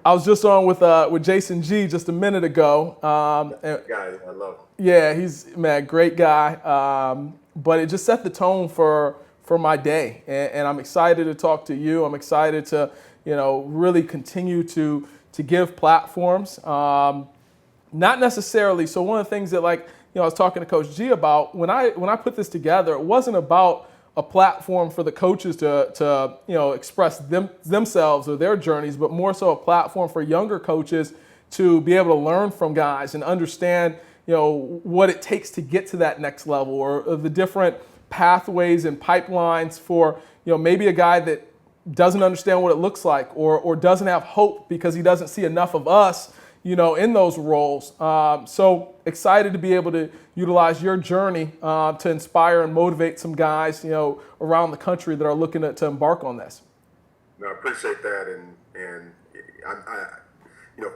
I was just on with Jason G just a minute ago. Guy, I love him. Yeah, he's man, great guy. But it just set the tone for my day, and I'm excited to talk to you. I'm excited to really continue to give platforms. Not necessarily. So one of the things that I was talking to Coach G about when I put this together, it wasn't about a platform for the coaches to express themselves or their journeys, but more so a platform for younger coaches to be able to learn from guys and understand what it takes to get to that next level, or the different pathways and pipelines for maybe a guy that doesn't understand what it looks like, or doesn't have hope because he doesn't see enough of us in those roles. So excited to be able to utilize your journey to inspire and motivate some guys around the country that are looking to embark on this. No, I appreciate that, and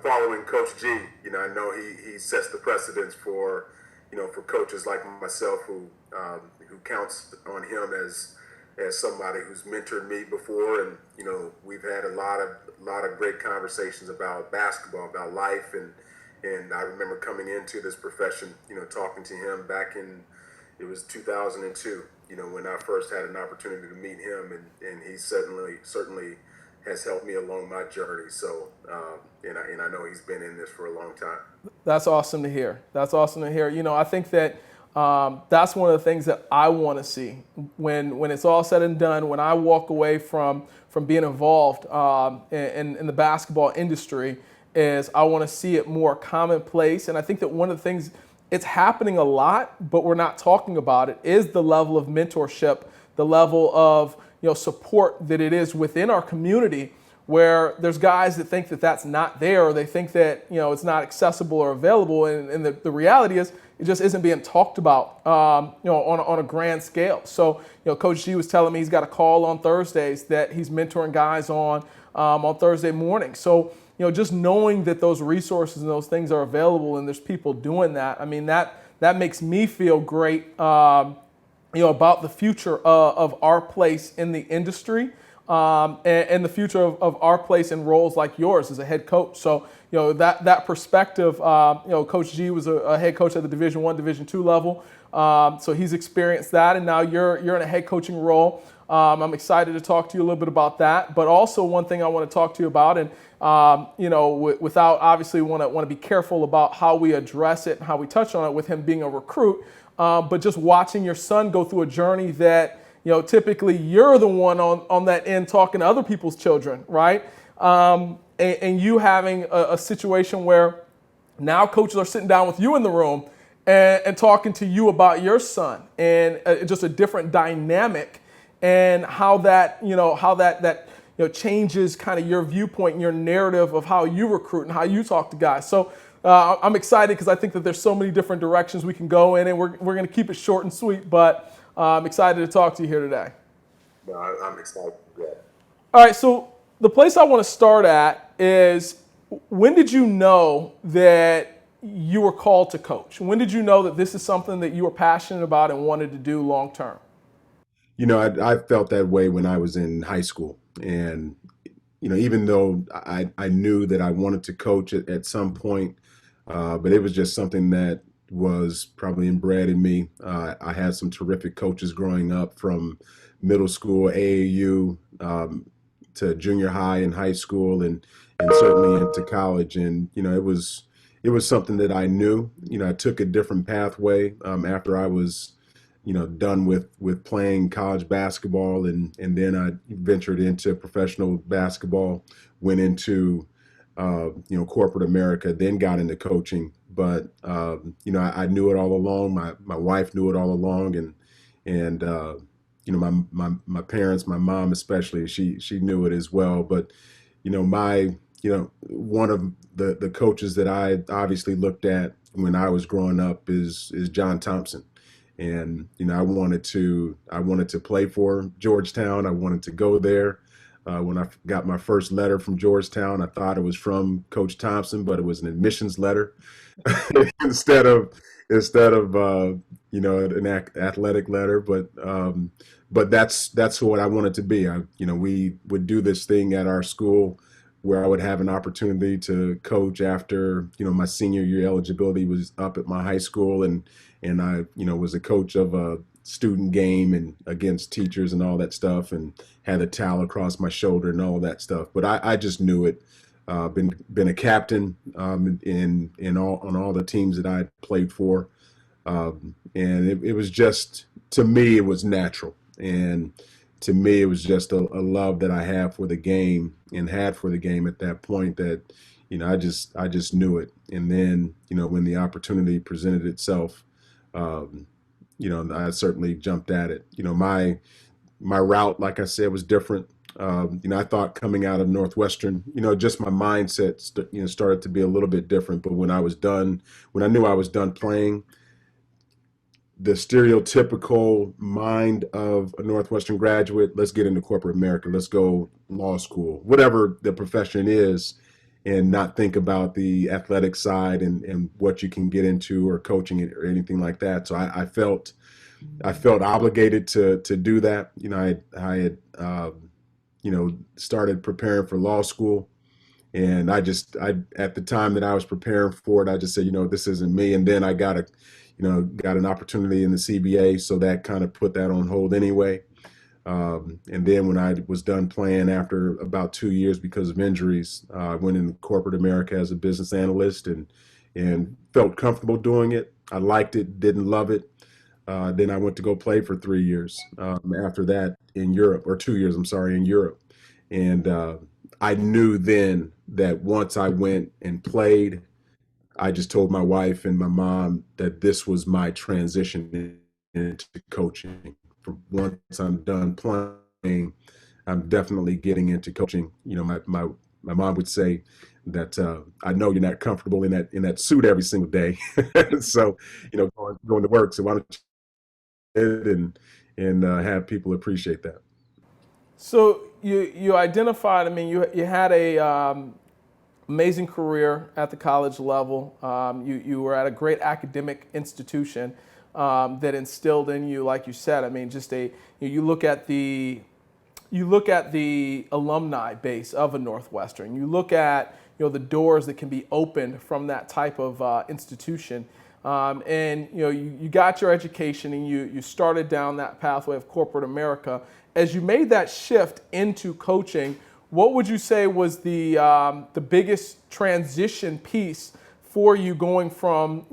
following Coach G, I know he sets the precedence for coaches like myself who counts on him as somebody who's mentored me before, and we've had a lot of great conversations about basketball, about life, and I remember coming into this profession, talking to him back in, it was 2002, when I first had an opportunity to meet him, and he certainly has helped me along my journey. So, and I know he's been in this for a long time. That's awesome to hear. That's awesome to hear. I think that that's one of the things that I want to see when it's all said and done. When I walk away from being involved in the basketball industry, is I want to see it more commonplace. And I think that one of the things, it's happening a lot, but we're not talking about it, is the level of mentorship, the level of support that it is within our community, where there's guys that think that that's not there, or they think that it's not accessible or available, and the reality is it just isn't being talked about on a grand scale. So Coach G was telling me he's got a call on Thursdays that he's mentoring guys on Thursday morning. So just knowing that those resources and those things are available and there's people doing that, I mean that makes me feel great about the future of our place in the industry, and the future of our place in roles like yours as a head coach. So that perspective, Coach G was a head coach at the Division I, Division II level, so he's experienced that, and now you're in a head coaching role. I'm excited to talk to you a little bit about that, but also one thing I want to talk to you about, and without obviously want to be careful about how we address it and how we touch on it with him being a recruit, but just watching your son go through a journey that typically you're the one on that end talking to other people's children, right? And you having a situation where now coaches are sitting down with you in the room and talking to you about your son, and just a different dynamic, and how that changes kind of your viewpoint and your narrative of how you recruit and how you talk to guys. So I'm excited because I think that there's so many different directions we can go in, and we're going to keep it short and sweet, but I'm excited to talk to you here today. No, I'm excited. Yeah. All right, so the place I want to start at is, when did you know that you were called to coach? When did you know that this is something that you were passionate about and wanted to do long term? I felt that way when I was in high school, and even though I knew that I wanted to coach at some point, but it was just something that was probably inbred in me. I had some terrific coaches growing up, from middle school, AAU, to junior high and high school, and certainly into college. And it was something that I knew. I took a different pathway after I was done with playing college basketball, and then I ventured into professional basketball, went into corporate America, then got into coaching. But I knew it all along. My wife knew it all along, and my parents, my mom especially, she knew it as well. But one of the coaches that I obviously looked at when I was growing up is John Thompson. And I wanted to play for Georgetown. I wanted to go there. When I got my first letter from Georgetown, I thought it was from Coach Thompson, but it was an admissions letter instead of an athletic letter. But that's what I wanted to be. We would do this thing at our school where I would have an opportunity to coach after, my senior year eligibility was up at my high school, and I, was a coach of a student game and against teachers and all that stuff, and had a towel across my shoulder and all that stuff. But I just knew it. Been a captain in all on all the teams that I played for, and it was just, to me, it was natural, and to me it was just a love that I have for the game and had for the game at that point, that I just knew it. And then when the opportunity presented itself, I certainly jumped at it. My route, like I said, was different. I thought coming out of Northwestern, just my mindset, started to be a little bit different. But when I knew I was done playing, the stereotypical mind of a Northwestern graduate, let's get into corporate America, let's go law school, whatever the profession is, and not think about the athletic side and what you can get into, or coaching it, or anything like that. So I felt obligated to do that. I had started preparing for law school, and I at the time that I was preparing for it, I just said, this isn't me. And then I got an opportunity in the CBA, so that kind of put that on hold anyway. And then when I was done playing after about 2 years because of injuries, I went into corporate America as a business analyst, and felt comfortable doing it. I liked it, didn't love it. Then I went to go play for 3 years after that in Europe, or 2 years, I'm sorry, in Europe. And I knew then that once I went and played, I just told my wife and my mom that this was my transition into coaching. From once I'm done playing, I'm definitely getting into coaching. My mom would say that I know you're not comfortable in that suit every single day, so going to work. So why don't you and have people appreciate that? So you identified. I mean, you had a amazing career at the college level. You were at a great academic institution that instilled in you, like you said. I mean, you look at the alumni base of a Northwestern. You look at the doors that can be opened from that type of institution. And you got your education, and you started down that pathway of corporate America. As you made that shift into coaching, what would you say was the biggest transition piece for you, going from,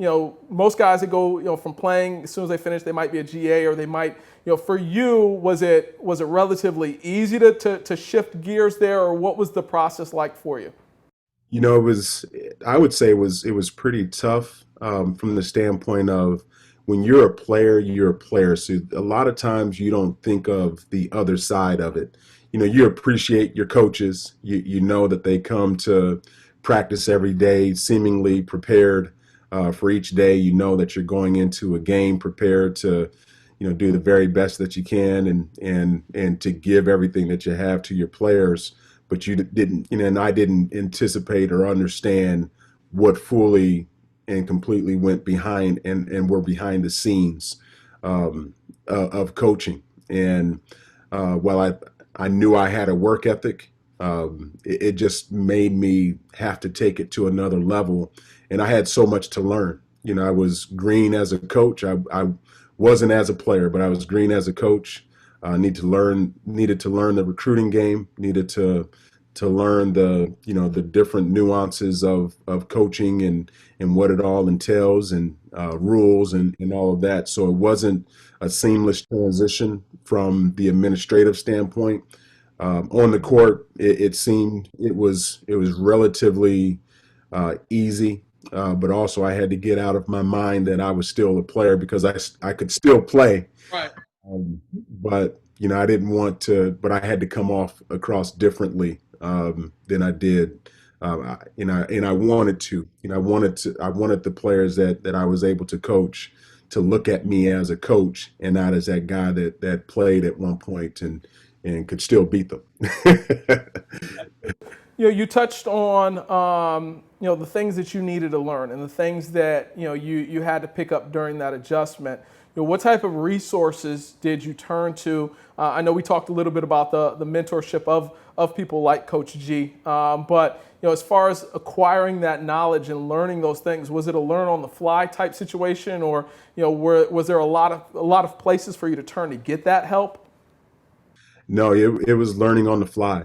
most guys that go, from playing, as soon as they finish, they might be a GA, or they might, for you, was it relatively easy to shift gears there, or what was the process like for you? I would say it was pretty tough, from the standpoint of, when you're a player, you're a player. So a lot of times you don't think of the other side of it. You appreciate your coaches. You know that they come to practice every day, seemingly prepared for each day. You know that you're going into a game prepared to, do the very best that you can, and to give everything that you have to your players. But you didn't, and I didn't anticipate or understand what fully and completely went behind and were behind the scenes of coaching. And while I knew I had a work ethic, it just made me have to take it to another level. And I had so much to learn. I was green as a coach. I wasn't as a player, but I was green as a coach. Needed to learn the recruiting game, needed to learn the different nuances of coaching, and what it all entails, and rules, and all of that. So it wasn't a seamless transition from the administrative standpoint. On the court, it seemed it was relatively easy, but also I had to get out of my mind that I was still a player, because I could still play. Right. But I didn't want to, but I had to come across differently than I did. I wanted to. I wanted the players that I was able to coach to look at me as a coach, and not as that guy that played at one point and could still beat them. You touched on the things that you needed to learn, and the things that you had to pick up during that adjustment. What type of resources did you turn to? I know we talked a little bit about the mentorship of people like Coach G. But as far as acquiring that knowledge and learning those things, was it a learn on the fly type situation, or was there a lot of places for you to turn to get that help? No, it was learning on the fly,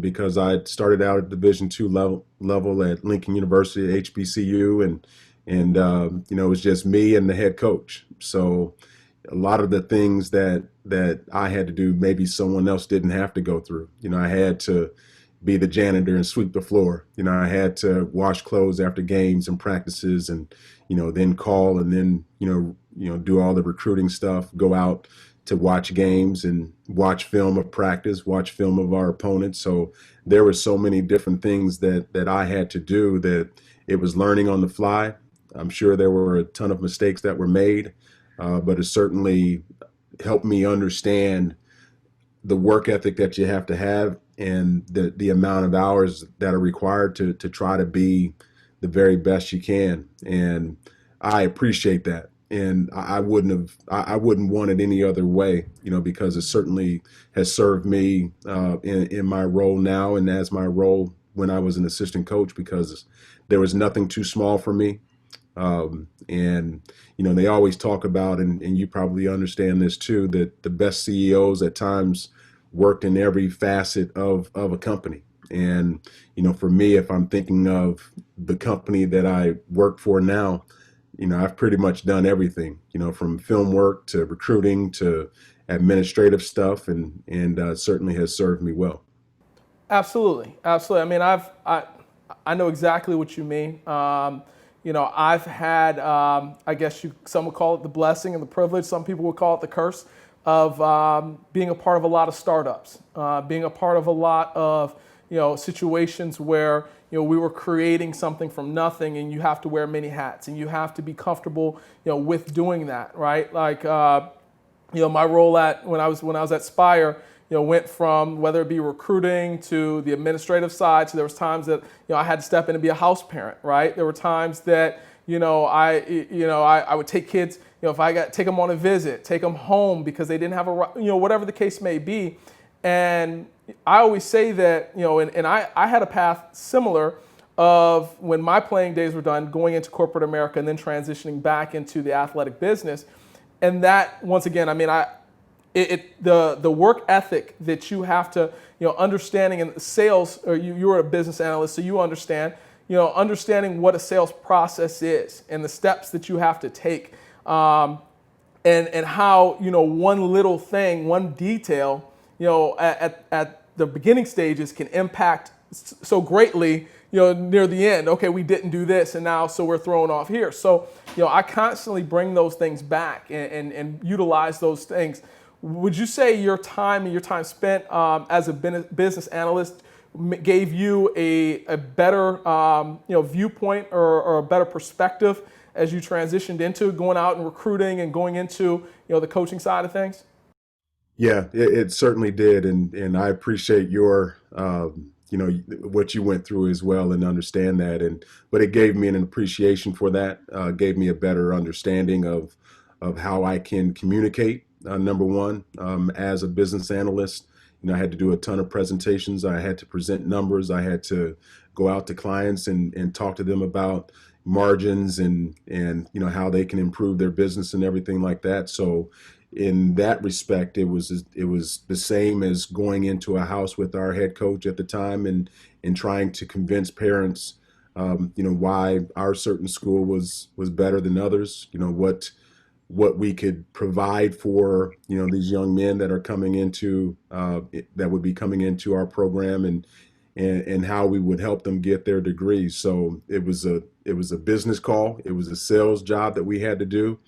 because I started out at Division II level at Lincoln University at HBCU, and it was just me and the head coach. So a lot of the things that I had to do, maybe someone else didn't have to go through. I had to be the janitor and sweep the floor. I had to wash clothes after games and practices, and then call, and then do all the recruiting stuff, go out to watch games and watch film of practice, watch film of our opponents. So there were so many different things that I had to do, that it was learning on the fly. I'm sure there were a ton of mistakes that were made, but it certainly helped me understand the work ethic that you have and the amount of hours that are required to try to be the very best you can. And I appreciate that. And I wouldn't want it any other way, because it certainly has served me in my role now, and as my role when I was an assistant coach, because there was nothing too small for me. And they always talk about, and you probably understand this too, that the best CEOs at times worked in every facet of a company. And for me, if I'm thinking of the company that I work for now, I've pretty much done everything, from film work to recruiting to administrative stuff, and certainly has served me well. Absolutely, absolutely. I mean, I know exactly what you mean. I've had, I guess some would call it the blessing and the privilege. Some people would call it the curse of being a part of a lot of startups, being a part of a lot of situations where we were creating something from nothing, and you have to wear many hats, and you have to be comfortable with doing that, right? Like my role when I was at Spire, went from whether it be recruiting to the administrative side. So there was times that I had to step in and be a house parent, right? There were times that I would take kids, if I take them on a visit, take them home because they didn't have whatever the case may be. And I always say that, and I had a path similar of when my playing days were done, going into corporate America and then transitioning back into the athletic business. And that, once again, I mean, the work ethic that you have to, understanding in sales, or you're a business analyst, so you understand, understanding what a sales process is and the steps that you have to take, and how, one little thing, one detail, at the beginning stages can impact so greatly, near the end. Okay, we didn't do this, and now so we're thrown off here. So, I constantly bring those things back and utilize those things. Would you say your time spent as a business analyst gave you a better viewpoint or a better perspective as you transitioned into going out and recruiting and going into the coaching side of things? Yeah, it certainly did, and I appreciate your what you went through as well, and understand that. But it gave me an appreciation for that, gave me a better understanding of how I can communicate. Number one, as a business analyst, I had to do a ton of presentations. I had to present numbers. I had to go out to clients and talk to them about margins and how they can improve their business and everything like that. So in that respect, it was the same as going into a house with our head coach at the time and trying to convince parents, why our certain school was better than others. What we could provide for these young men that are coming into that would be coming into our program, and how we would help them get their degrees. So it was a business call. It was a sales job that we had to do.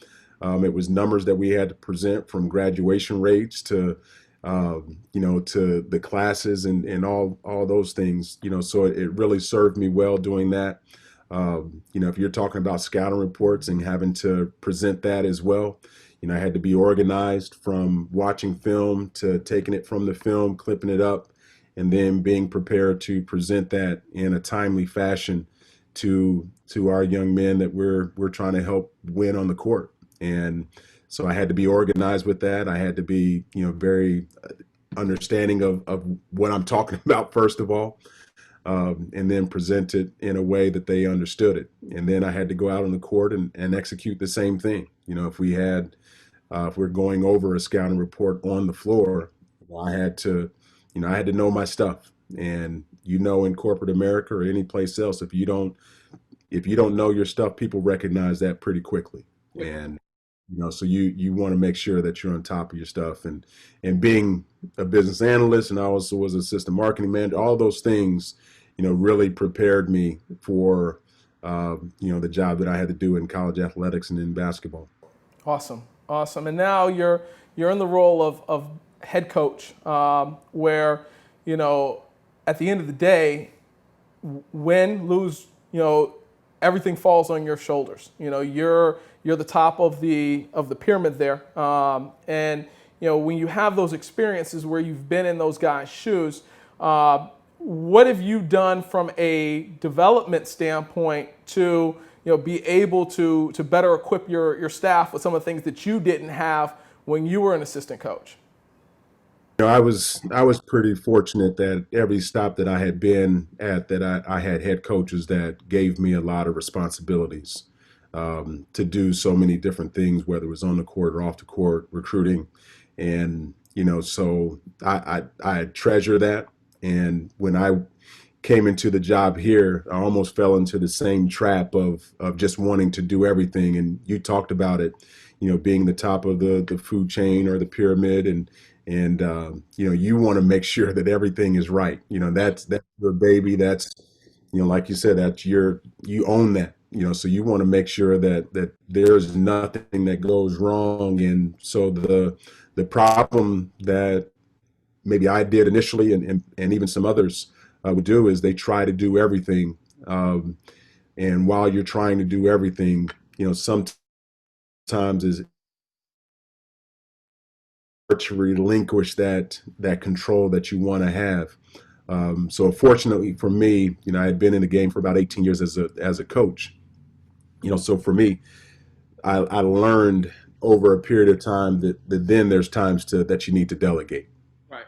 It was numbers that we had to present, from graduation rates to to the classes and all those things. So it really served me well doing that. If you're talking about scouting reports and having to present that as well, I had to be organized from watching film to taking it from the film, clipping it up, and then being prepared to present that in a timely fashion to our young men that we're trying to help win on the court. And so I had to be organized with that. I had to be, very understanding of what I'm talking about, first of all, and then present it in a way that they understood it. And then I had to go out on the court and execute the same thing. If we're going over a scouting report on the floor, I had to, I had to know my stuff. And in corporate America or any place else, if you don't know your stuff, people recognize that pretty quickly. And so you want to make sure that you're on top of your stuff. And being a business analyst, and I also was assistant marketing manager, all those things, really prepared me for the job that I had to do in college athletics and in basketball. Awesome, awesome. And now you're in the role of head coach, where at the end of the day, win, lose, everything falls on your shoulders. You're the top of the pyramid there, and when you have those experiences where you've been in those guys' shoes, what have you done from a development standpoint to be able to better equip your staff with some of the things that you didn't have when you were an assistant coach? I was pretty fortunate that every stop that I had been at, that I had head coaches that gave me a lot of responsibilities, to do so many different things, whether it was on the court or off the court, recruiting, and so I treasure that. And when I came into the job here, I almost fell into the same trap of just wanting to do everything. And you talked about it, being the top of the food chain or the pyramid, and you want to make sure that everything is right. That's your baby. That's like you said, you own that. So you want to make sure that there's nothing that goes wrong. And so the problem that maybe I did initially, and even some others would do, is they try to do everything. And while you're trying to do everything, sometimes is to relinquish that control that you want to have. So fortunately for me, I had been in the game for about 18 years as a coach. So for me, I learned over a period of time that then there's times that you need to delegate. Right.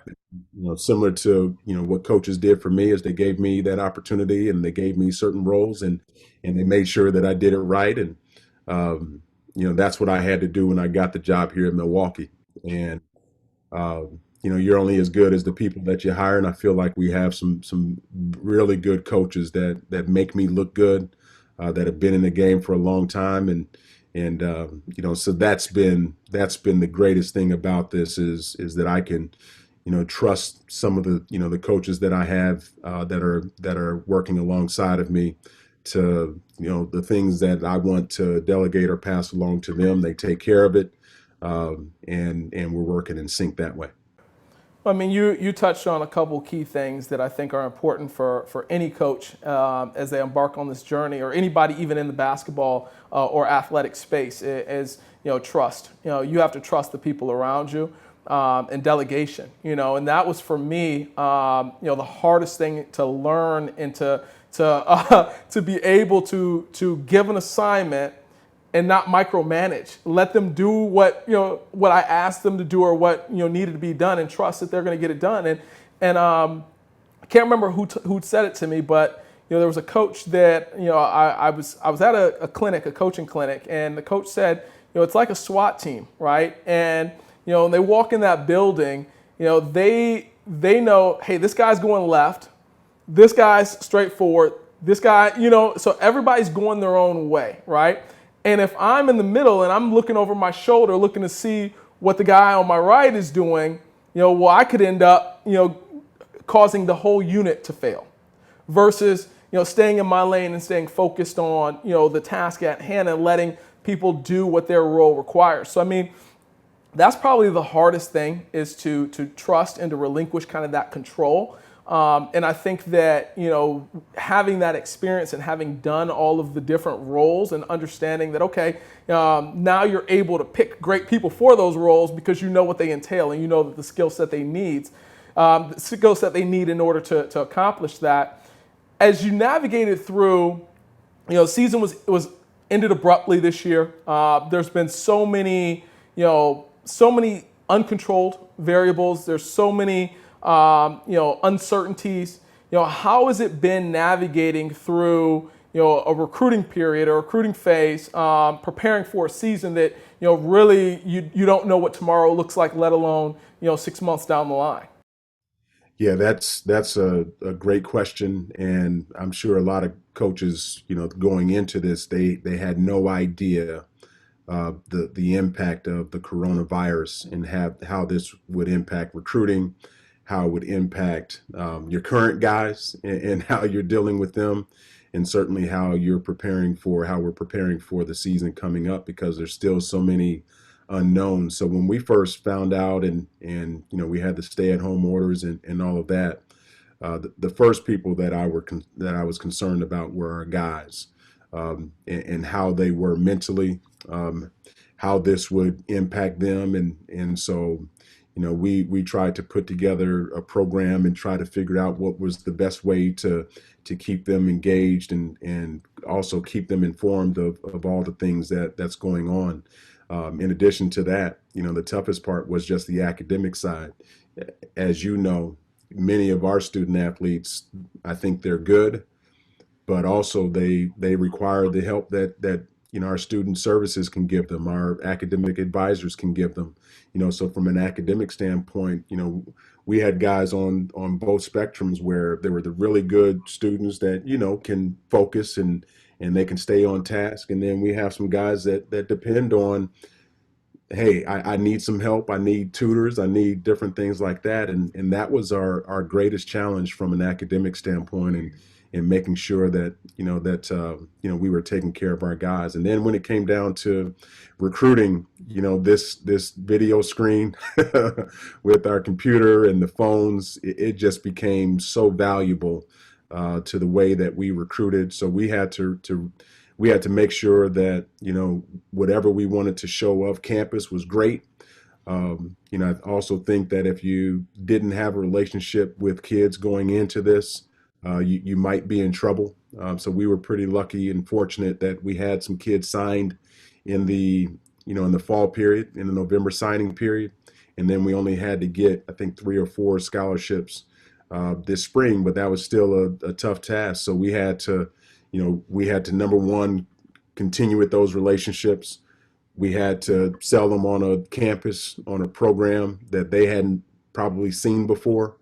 Similar to what coaches did for me, is they gave me that opportunity and they gave me certain roles, and they made sure that I did it right. And that's what I had to do when I got the job here in Milwaukee. And you're only as good as the people that you hire, and I feel like we have some really good coaches that make me look good, that have been in the game for a long time, and so that's been the greatest thing about this, is that I can trust some of the coaches that I have, that are working alongside of me, to the things that I want to delegate or pass along to them. They take care of it, and we're working in sync that way. I mean, you touched on a couple key things that I think are important for any coach, as they embark on this journey, or anybody even in the basketball or athletic space, is trust. You have to trust the people around you, and delegation. And that was for me, the hardest thing to learn, and to be able to give an assignment and not micromanage. Let them do what I asked them to do, or what needed to be done, and trust that they're going to get it done. And I can't remember who said it to me, but there was a coach that I was at a clinic, a coaching clinic, and the coach said, it's like a SWAT team, right? And when they walk in that building, they know, hey, this guy's going left, this guy's straight forward, this guy, so everybody's going their own way, right? And if I'm in the middle and I'm looking over my shoulder, looking to see what the guy on my right is doing, I could end up, causing the whole unit to fail, versus, staying in my lane and staying focused on, the task at hand, and letting people do what their role requires. So, I mean, that's probably the hardest thing, is to trust and to relinquish kind of that control. And I think that, having that experience and having done all of the different roles, and understanding that, okay, now you're able to pick great people for those roles, because you know what they entail, and that the skill set they need, in order to accomplish that. As you navigated through, season was ended abruptly this year. There's been so many uncontrolled variables. There's so many uncertainties. How has it been navigating through a recruiting period or recruiting phase, preparing for a season that really you don't know what tomorrow looks like, let alone 6 months down the line? Yeah, that's a great question, and I'm sure a lot of coaches, going into this, they had no idea the impact of the coronavirus and how this would impact recruiting, how it would impact your current guys, and how you're dealing with them, and certainly how we're preparing for the season coming up, because there's still so many unknowns. So when we first found out, and we had the stay-at-home orders and all of that, the first people that I was concerned about were our guys, and how they were mentally, how this would impact them, and so we tried to put together a program and try to figure out what was the best way to keep them engaged, and also keep them informed of all the things that's going on. In addition to that, the toughest part was just the academic side. As you know, many of our student athletes, I think they're good, but also they require the help that our student services can give them, our academic advisors can give them. So from an academic standpoint, we had guys on both spectrums, where there were the really good students that can focus and they can stay on task, and then we have some guys that depend on, hey, I need some help, I need tutors, I need different things like that, and that was our greatest challenge from an academic standpoint, and making sure that we were taking care of our guys. And then when it came down to recruiting, this video screen with our computer and the phones, it just became so valuable to the way that we recruited. So we had to make sure that whatever we wanted to show off campus was great. I also think that if you didn't have a relationship with kids going into this, you might be in trouble. So we were pretty lucky and fortunate that we had some kids signed in the fall period, in the November signing period, and then we only had to get, I think, 3 or 4 scholarships this spring, but that was still a tough task. So we had to number one, continue with those relationships. We had to sell them on a campus, on a program that they hadn't probably seen before.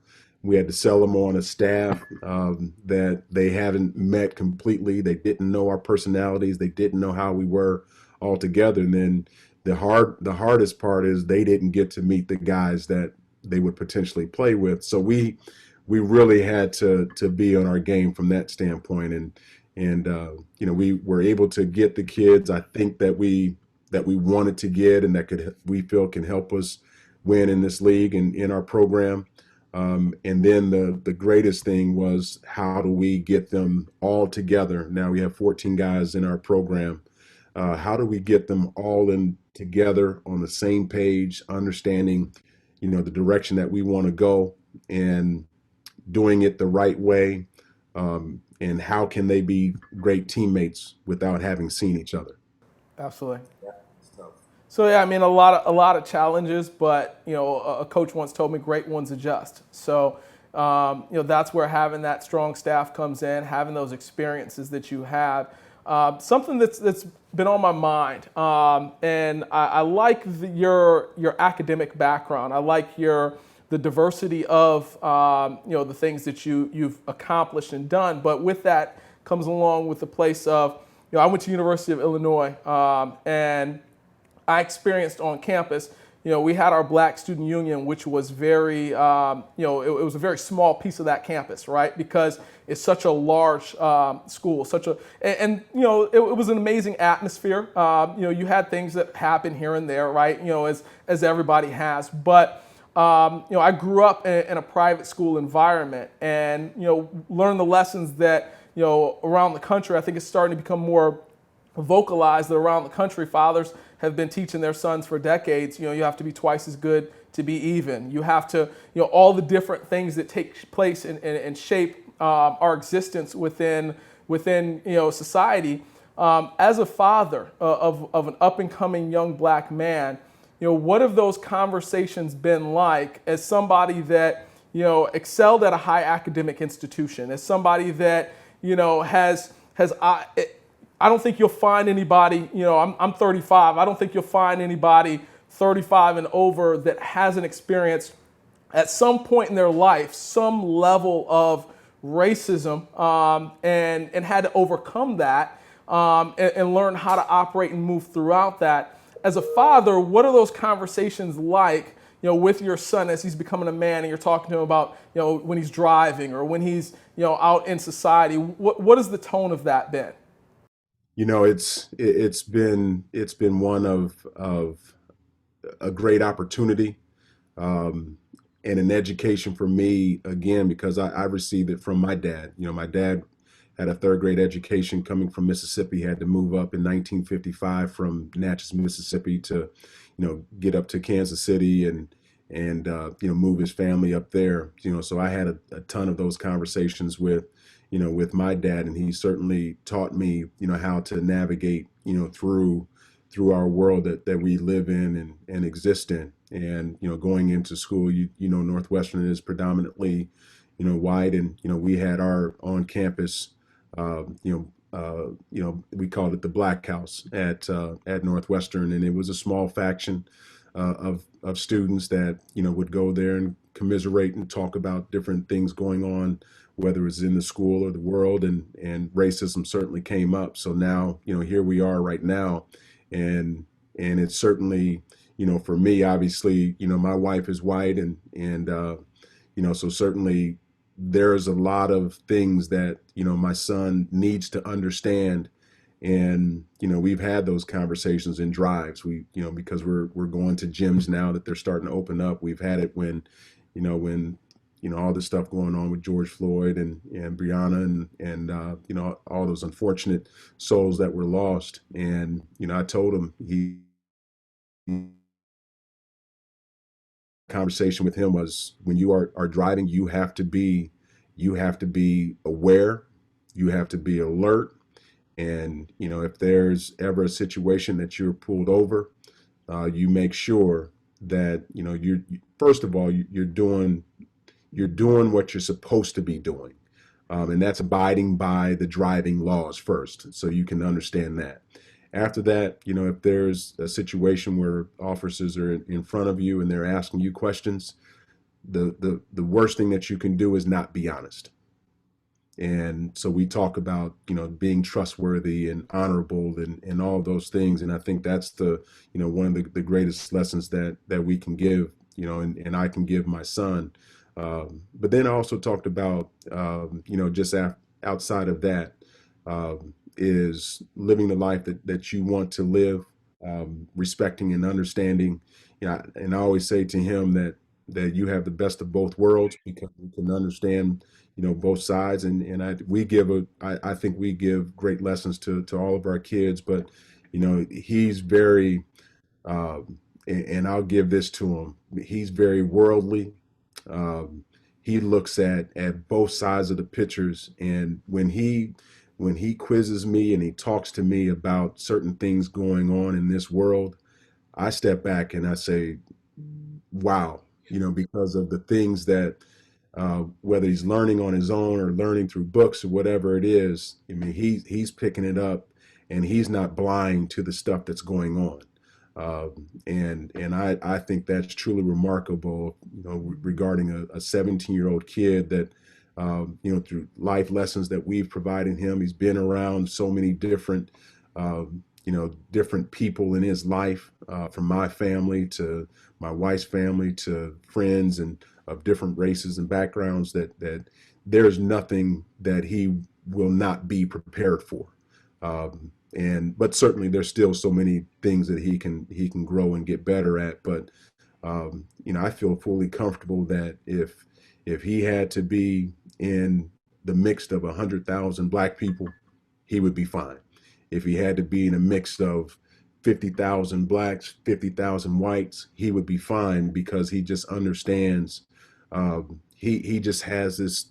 We had to sell them on a staff that they haven't met completely. They didn't know our personalities. They didn't know how we were all together. And then the hardest part is they didn't get to meet the guys that they would potentially play with. So we really had to be on our game from that standpoint. And we were able to get the kids, I think, that we wanted to get, and that we feel can help us win in this league and in our program. And then the greatest thing was, how do we get them all together? Now we have 14 guys in our program. How do we get them all in together on the same page, understanding, the direction that we want to go, and doing it the right way? And how can they be great teammates without having seen each other? Absolutely. So yeah, I mean, a lot of challenges, but a coach once told me, great ones adjust. So that's where having that strong staff comes in, having those experiences that you have. Something that's been on my mind, and I like your academic background. I like the diversity of the things that you've accomplished and done. But with that comes along with the place of, I went to University of Illinois, and I experienced on campus, we had our Black Student Union, which was very, it was a very small piece of that campus, right? Because it's such a large school, and it was an amazing atmosphere. You had things that happen here and there, right? As everybody has, but I grew up in a private school environment, and learned the lessons that around the country. I think it's starting to become more vocalized that around the country, fathers have been teaching their sons for decades. You have to be twice as good to be even. You have to, all the different things that take place and shape our existence within society. As a father of an up and coming young Black man, what have those conversations been like as somebody that, excelled at a high academic institution, as somebody that, I don't think you'll find anybody, I'm 35, I don't think you'll find anybody 35 and over that hasn't experienced at some point in their life some level of racism, and had to overcome that, and learn how to operate and move throughout that. As a father, what are those conversations like, with your son as he's becoming a man and you're talking to him about, when he's driving or when he's, out in society? What has the tone of that been? It's been one of a great opportunity, um, and an education for me again because I received it from my dad. My dad had a third grade education coming from Mississippi. He had to move up in 1955 from Natchez, Mississippi, to get up to Kansas City and move his family up there. So I had a ton of those conversations with my dad, and he certainly taught me how to navigate through our world that we live in and exist in. And going into school, Northwestern is predominantly white, and we had our on campus, we called it the Black House at Northwestern, and it was a small faction of students that would go there and commiserate and talk about different things going on, whether it's in the school or the world, and racism certainly came up. So now here we are right now, and it's certainly for me, obviously my wife is white, and so certainly there's a lot of things that my son needs to understand. And we've had those conversations in drives. Because we're going to gyms now that they're starting to open up. We've had it when all this stuff going on with George Floyd and Breonna, and all those unfortunate souls that were lost. And I told him, he conversation with him was, when you are driving, you have to be aware, you have to be alert. And if there's ever a situation that you're pulled over, you make sure that you're, first of all, you're doing what you're supposed to be doing, and that's abiding by the driving laws first, so you can understand that. After that, if there's a situation where officers are in front of you and they're asking you questions, the worst thing that you can do is not be honest. And so we talk about being trustworthy and honorable and all those things. And I think that's the one of the greatest lessons that we can give, and I can give my son. But then I also talked about just outside of that, is living the life that you want to live, respecting and understanding. And I always say to him that you have the best of both worlds, because you can understand both sides. And I think we give great lessons to all of our kids. But he's very, and I'll give this to him, he's very worldly. um, he looks at both sides of the pictures, and when he quizzes me and he talks to me about certain things going on in this world, I step back and I say, wow, because of the things that, whether he's learning on his own or learning through books or whatever it is. I mean, he's picking it up, and he's not blind to the stuff that's going on. And I think that's truly remarkable, regarding a 17-year-old kid that, through life lessons that we've provided him, he's been around so many different people in his life, from my family to my wife's family to friends and of different races and backgrounds, that there's nothing that he will not be prepared for. But certainly there's still so many things that he can grow and get better at. But I feel fully comfortable that if he had to be in the mix of 100,000 black people, he would be fine. If he had to be in a mix of 50,000 blacks, 50,000 whites, he would be fine, because he just understands. He just has this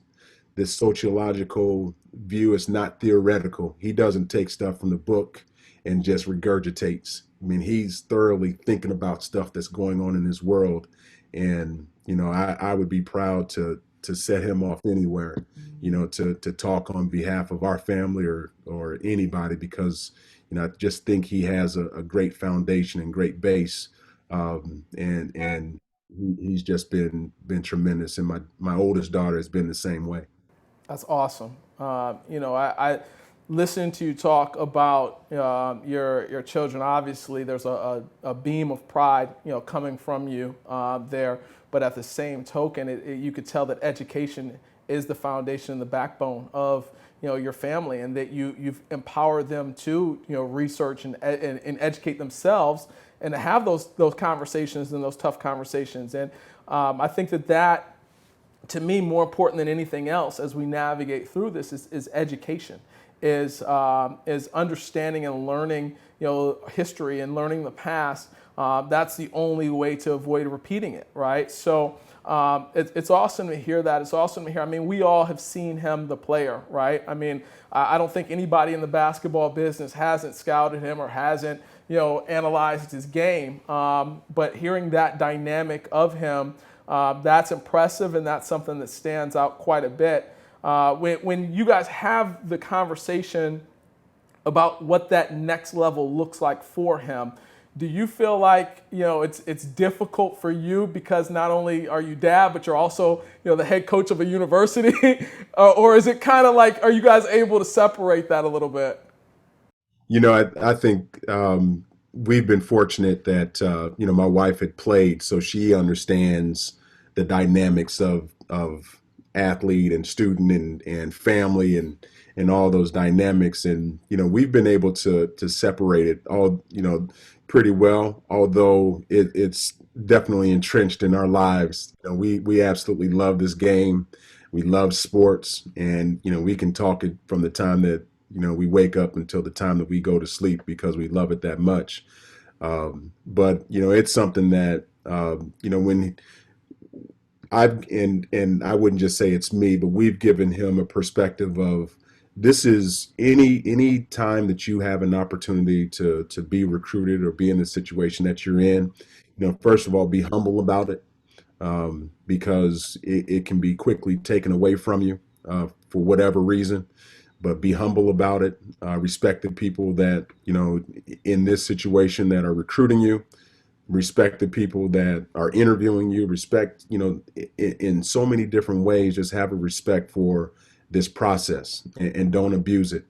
sociological view. It's not theoretical. He doesn't take stuff from the book and just regurgitates. I mean, he's thoroughly thinking about stuff that's going on in his world. And, I would be proud to set him off anywhere, to talk on behalf of our family or anybody, because, I just think he has a great foundation and great base. And he's just been tremendous. And my oldest daughter has been the same way. That's awesome. I listened to you talk about your children. Obviously, there's a beam of pride, coming from you there. But at the same token, you could tell that education is the foundation and the backbone of your family, and that you've empowered them to research and educate themselves, and to have those conversations and those tough conversations. And I think that to me, more important than anything else as we navigate through this is education, is understanding and learning history and learning the past. That's the only way to avoid repeating it, right? So it's awesome to hear that. It's awesome to hear. I mean, we all have seen him, the player, right? I mean, I don't think anybody in the basketball business hasn't scouted him or hasn't analyzed his game. But hearing that dynamic of him, that's impressive, and that's something that stands out quite a bit. When you guys have the conversation about what that next level looks like for him, do you feel like it's difficult for you because not only are you dad, but you're also the head coach of a university, or is it kind of like, are you guys able to separate that a little bit? I think we've been fortunate that my wife had played, so she understands the dynamics of athlete and student and family and all those dynamics, and we've been able to separate it all pretty well, although it's definitely entrenched in our lives. We absolutely love this game. We love sports, and we can talk it from the time that we wake up until the time that we go to sleep, because we love it that much. But it's something that when and I wouldn't just say it's me, but we've given him a perspective of, this is any time that you have an opportunity to be recruited or be in the situation that you're in, first of all, be humble about it, because it can be quickly taken away from you for whatever reason. But be humble about it. Respect the people that in this situation that are recruiting you. Respect the people that are interviewing you. Respect in so many different ways. Just have a respect for this process, and don't abuse it.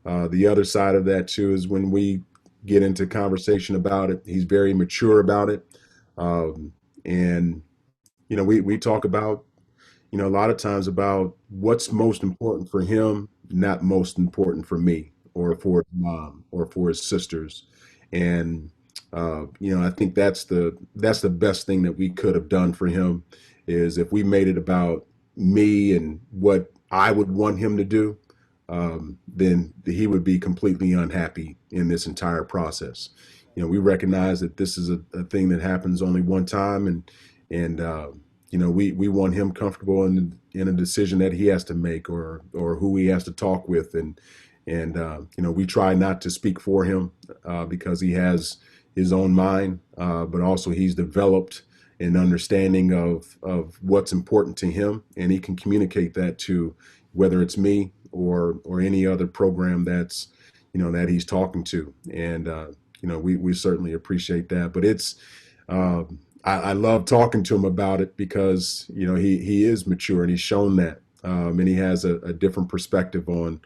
The other side of that too is when we get into conversation about it, he's very mature about it, and we talk about a lot of times about what's most important for him, not most important for me or for his mom or for his sisters. And I think that's the best thing that we could have done for him, is if we made it about me and what I would want him to do, then he would be completely unhappy in this entire process. We recognize that this is a thing that happens only one time, and we want him comfortable in a decision that he has to make, or who he has to talk with, and we try not to speak for him, because he has his own mind, but also he's developed an understanding of what's important to him, and he can communicate that to whether it's me or any other program that's that he's talking to, and we certainly appreciate that. But it's I love talking to him about it, because he is mature, and he's shown that, and he has a different perspective on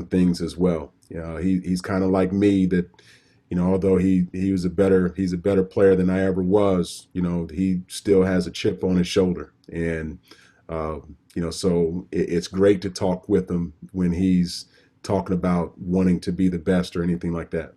things as well. He's kind of like me, that although he's a better player than I ever was, he still has a chip on his shoulder, and so it's great to talk with him when he's talking about wanting to be the best or anything like that.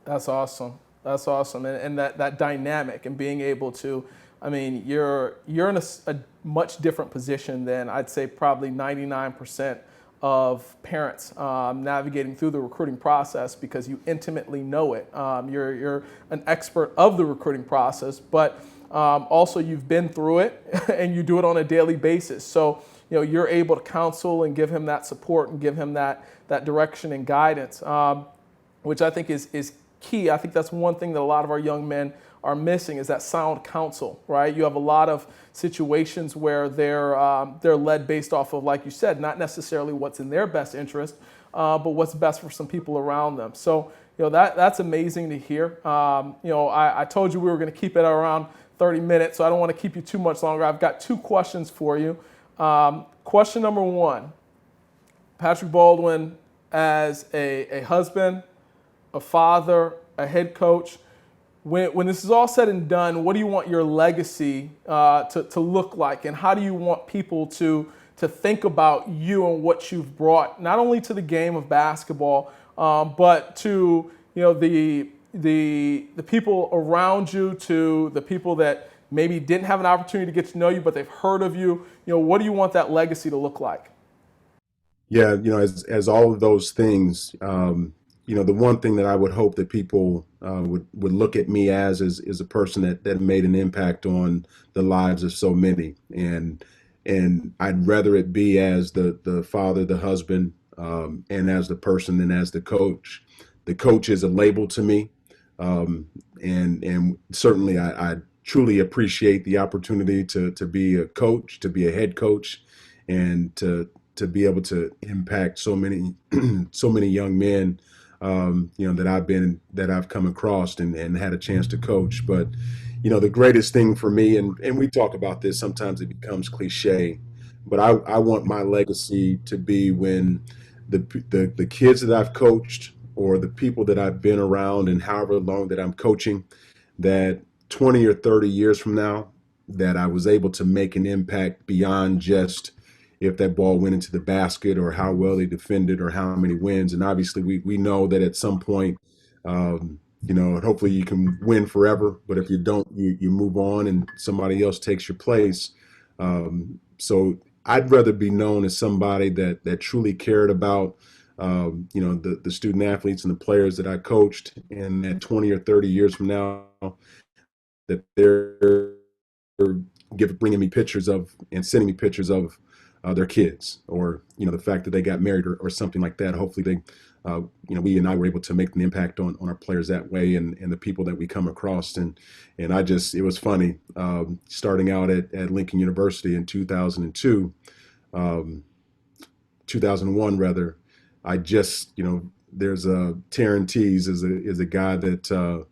That's awesome. That's awesome. And that dynamic and being able to, I mean, you're in a much different position than I'd say probably 99% of parents navigating through the recruiting process, because you intimately know it. You're an expert of the recruiting process, but also you've been through it and you do it on a daily basis. So you're able to counsel and give him that support and give him that direction and guidance. which I think is key. I think that's one thing that a lot of our young men are missing, is that sound counsel, right? You have a lot of situations where they're led based off of, like you said, not necessarily what's in their best interest, but what's best for some people around them. So, that's amazing to hear. I told you we were going to keep it around 30 minutes, so I don't want to keep you too much longer. I've got 2 questions for you. Question number 1, Patrick Baldwin, as a husband, a father, a head coach, when this is all said and done, what do you want your legacy to look like, and how do you want people to think about you and what you've brought, not only to the game of basketball, but to the people around you, to the people that maybe didn't have an opportunity to get to know you, but they've heard of you? What do you want that legacy to look like? Yeah, as all of those things, the one thing that I would hope that people would look at me as is a person that made an impact on the lives of so many, and I'd rather it be as the father, the husband, and as the person than as the coach. The coach is a label to me, and certainly I truly appreciate the opportunity to be a coach, to be a head coach, and to be able to impact so many so many young men, that I've come across and had a chance to coach. But the greatest thing for me, and we talk about this, sometimes it becomes cliche, but I want my legacy to be when the kids that I've coached, or the people that I've been around, and however long that I'm coaching, that 20 or 30 years from now, that I was able to make an impact beyond just if that ball went into the basket, or how well they defended, or how many wins. And obviously we know that at some point, hopefully you can win forever, but if you don't, you move on and somebody else takes your place. So I'd rather be known as somebody that truly cared about the student athletes and the players that I coached, and that 20 or 30 years from now, that they're bringing me pictures of and sending me pictures of their kids, or the fact that they got married, or something like that. Hopefully they, we and I were able to make an impact on our players that way, and the people that we come across. And it was funny, starting out at Lincoln University in 2002, 2001 rather. I just, there's Taryn Tees is a guy that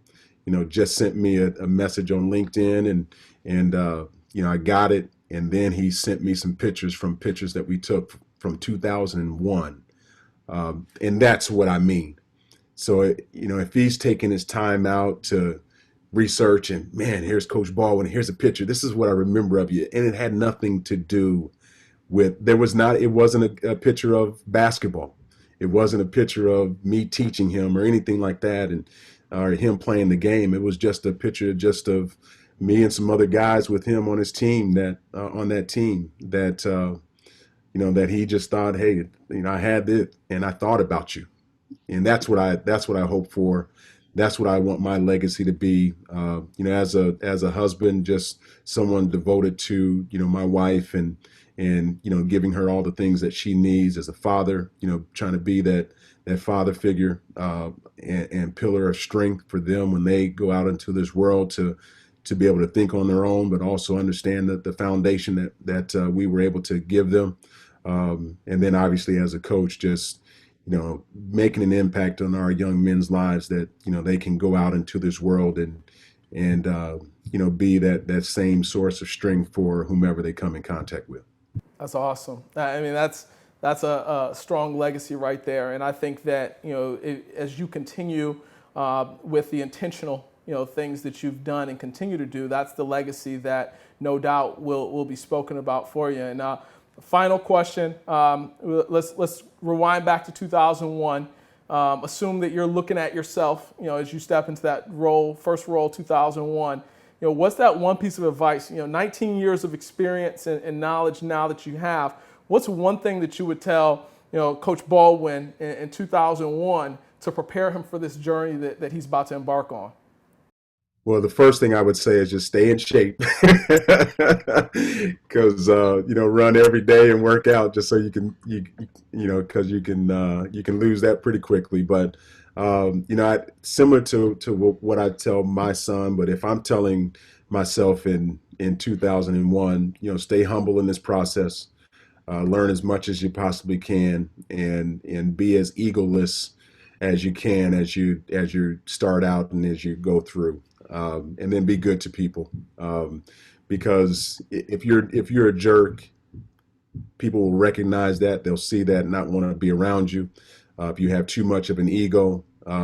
just sent me a message on LinkedIn, and I got it. And then he sent me some pictures that we took from 2001. And that's what I mean. So, if he's taking his time out to research, and man, here's Coach Baldwin, here's a picture, this is what I remember of you. And it had nothing to do with, it wasn't a picture of basketball. It wasn't a picture of me teaching him or anything like that, or him playing the game. It was just a picture of me and some other guys with him on his team, that that he just thought, hey, I had it and I thought about you. And that's what I hope for. That's what I want my legacy to be. As a husband, just someone devoted to, my wife, and giving her all the things that she needs. As a father, trying to be that father figure, and pillar of strength for them when they go out into this world, to be able to think on their own, but also understand that the foundation that we were able to give them. And then obviously as a coach, just, making an impact on our young men's lives, that, they can go out into this world and be that same source of strength for whomever they come in contact with. That's awesome. I mean, that's a strong legacy right there. And I think that, as you continue with the intentional things that you've done and continue to do, that's the legacy that no doubt will be spoken about for you. And final question, let's rewind back to 2001. Assume that you're looking at yourself, as you step into that first role, 2001. What's that one piece of advice? 19 years of experience and knowledge now that you have. What's one thing that you would tell, Coach Baldwin in 2001 to prepare him for this journey that he's about to embark on? Well, the first thing I would say is just stay in shape, because run every day and work out just so because you can lose that pretty quickly. But similar to what I tell my son, but if I'm telling myself in 2001, stay humble in this process, learn as much as you possibly can, and be as egoless as you can as you start out and as you go through, and then be good to people, because if you're a jerk, people will recognize that, they'll see that and not want to be around you. If you have too much of an ego,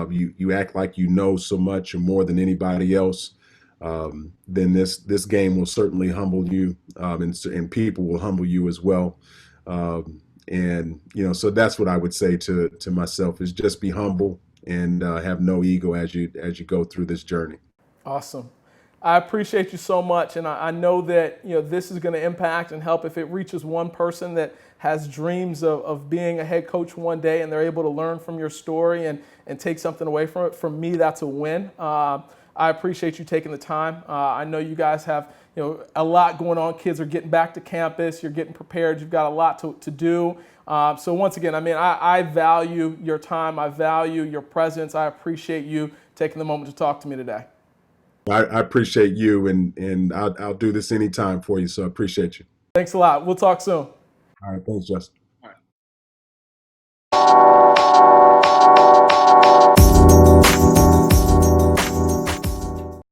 you act like you know so much or more than anybody else, then this game will certainly humble you, and people will humble you as well. And so that's what I would say to myself, is just be humble and have no ego as you go through this journey. Awesome. I appreciate you so much, and I know that this is going to impact and help if it reaches one person that has dreams of being a head coach one day, and they're able to learn from your story and take something away from it. For me, that's a win. I appreciate you taking the time. I know you guys have a lot going on. Kids are getting back to campus. You're getting prepared. You've got a lot to do. So once again, I value your time. I value your presence. I appreciate you taking the moment to talk to me today. I appreciate you, and I'll do this anytime for you. So I appreciate you. Thanks a lot. We'll talk soon. All right, thanks, Justin.